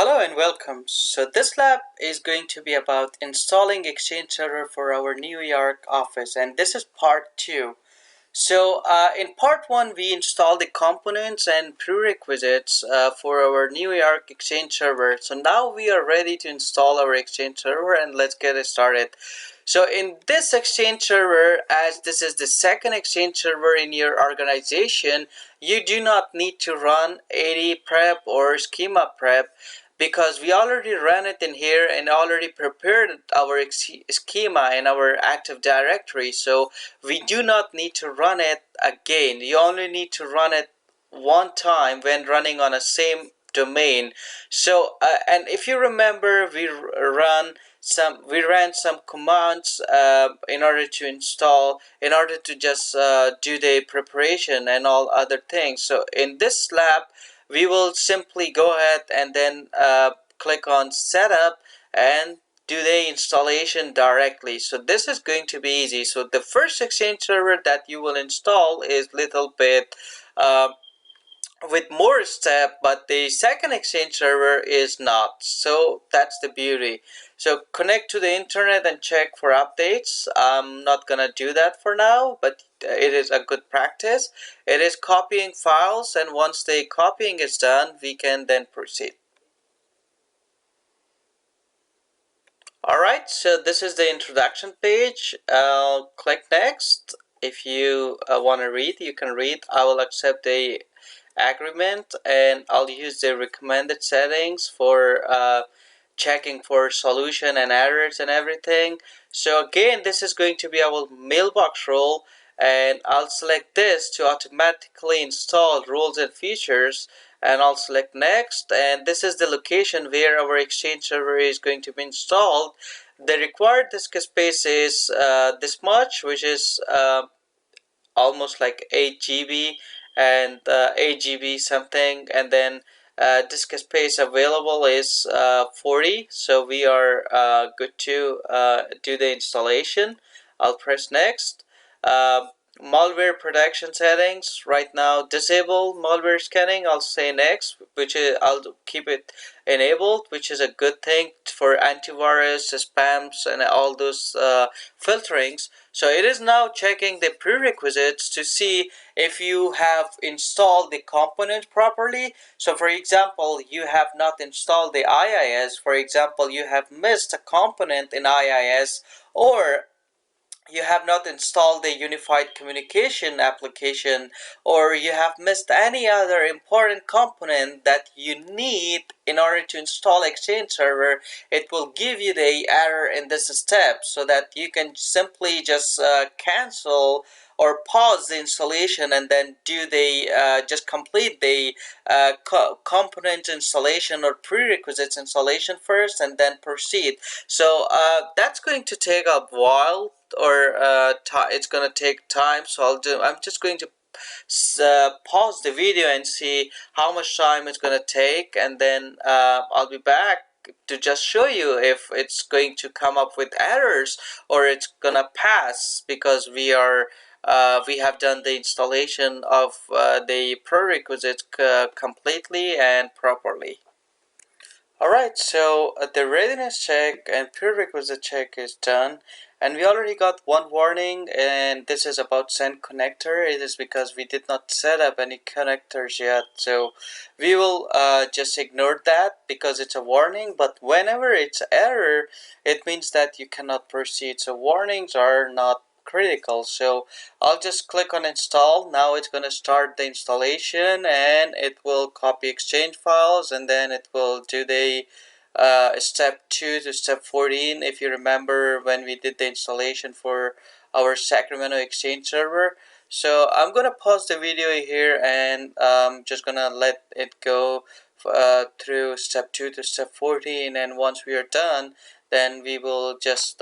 Hello and welcome. So this lab is going to be about installing Exchange Server for our New York office, and this is part 2. So in part 1 we installed the components and prerequisites for our New York Exchange Server. So now we are ready to install our Exchange Server, and let's get it started. So in this Exchange Server, as this is the second Exchange Server in your organization, you do not need to run AD Prep or Schema Prep, because we already ran it in here and already prepared our schema in our Active Directory. So we do not need to run it again. You only need to run it one time when running on a same domain. And if you remember, we ran some commands in order to install, in order to just do the preparation and all other things. So in this lab we will simply go ahead and then click on setup and do the installation directly. So this is going to be easy. So the first Exchange Server that you will install is little bit with more step, but the second Exchange Server is not. So that's the beauty. So connect to the internet and check for updates. I'm not gonna do that for now, but it is a good practice. It is copying files, and once the copying is done, we can then proceed. Alright, so this is the introduction page. I'll click next. If you want to read, you can read. I will accept the agreement, and I'll use the recommended settings for checking for solution and errors and everything. So again, this is going to be our mailbox role, and I'll select this to automatically install rules and features, and I'll select next, and this is the location where our Exchange Server is going to be installed. The required disk space is this much, which is almost like 8 GB, and 8 GB something, and then disk space available is 40. So we are good to do the installation. I'll press next. uh, Malware protection settings, right now disable malware scanning. I'll say next, which is, I'll keep it enabled, which is a good thing for antivirus, spams, and all those filterings. So it is now checking the prerequisites to see if you have installed the component properly. So for example, you have not installed the IIS. For example, you have missed a component in IIS, or you have not installed the unified communication application, or you have missed any other important component that you need in order to install Exchange Server. It will give you the error in this step, so that you can simply just cancel or pause the installation, and then do the just complete the component installation or prerequisites installation first, and then proceed. So that's going to take a while, or it's going to take time. So I'm just going to pause the video and see how much time it's going to take, and then I'll be back to just show you if it's going to come up with errors, or it's gonna pass, because we have done the installation of the prerequisites completely and properly. Alright, so the readiness check and prerequisite check is done, and we already got one warning, and this is about send connector. It is because we did not set up any connectors yet, so we will just ignore that because it's a warning. But whenever it's error, it means that you cannot proceed. So warnings are not critical. So I'll just click on install. Now it's going to start the installation, and it will copy Exchange files, and then it will do the step 2 to step 14, if you remember when we did the installation for our Sacramento Exchange Server. So I'm gonna pause the video here, and just gonna let it go through step 2 to step 14, and once we are done, then we will just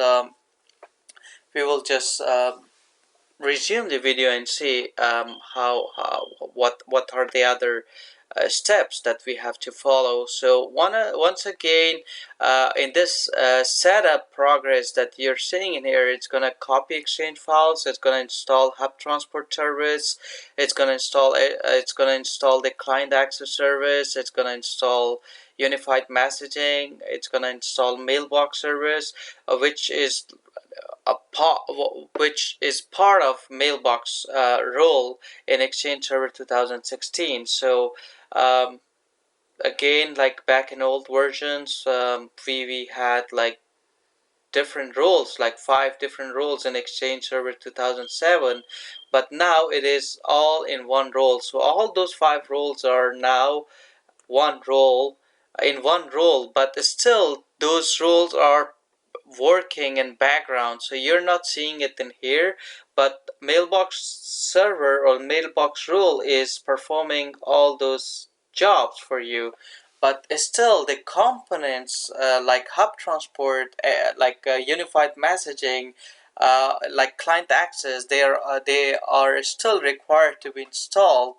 resume the video and see what are the other steps that we have to follow. So once again, in this setup progress that you're seeing in here, it's gonna copy Exchange files, it's gonna install Hub Transport Service, it's gonna install the client access service, it's gonna install unified messaging. It's gonna install mailbox service, which is a part which is part of mailbox role in Exchange Server 2016. So again, like back in old versions, we had like different roles, like 5 different roles in Exchange Server 2007, but now it is all in one role. So all those 5 roles are now one role in one role, but still those roles are working in background, so you're not seeing it in here, but mailbox server or mailbox rule is performing all those jobs for you. But still the components like hub transport, unified messaging, like client access, they are still required to be installed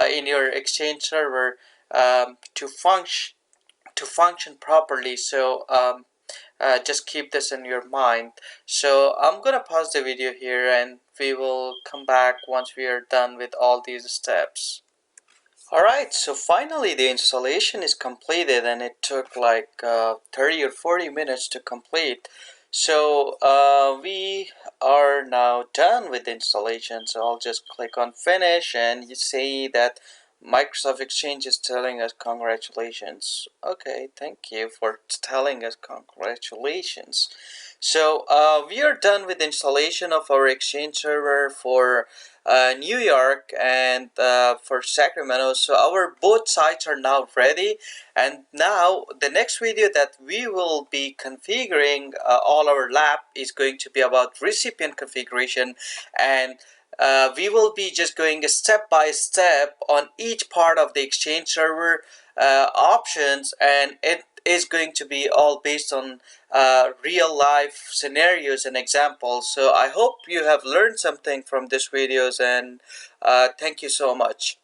in your Exchange server to function properly. So just keep this in your mind. So I'm gonna pause the video here and we will come back once we are done with all these steps. Alright, so finally the installation is completed and it took like 30 or 40 minutes to complete. So we are now done with the installation. So I'll just click on finish and you see that Microsoft Exchange is telling us congratulations. Okay, thank you for telling us congratulations. So we are done with the installation of our Exchange server for New York and for Sacramento. So our both sites are now ready, and now the next video that we will be configuring all our lab is going to be about recipient configuration, and we will be just going step by step on each part of the Exchange server options, and it is going to be all based on real life scenarios and examples. So I hope you have learned something from these videos, and thank you so much.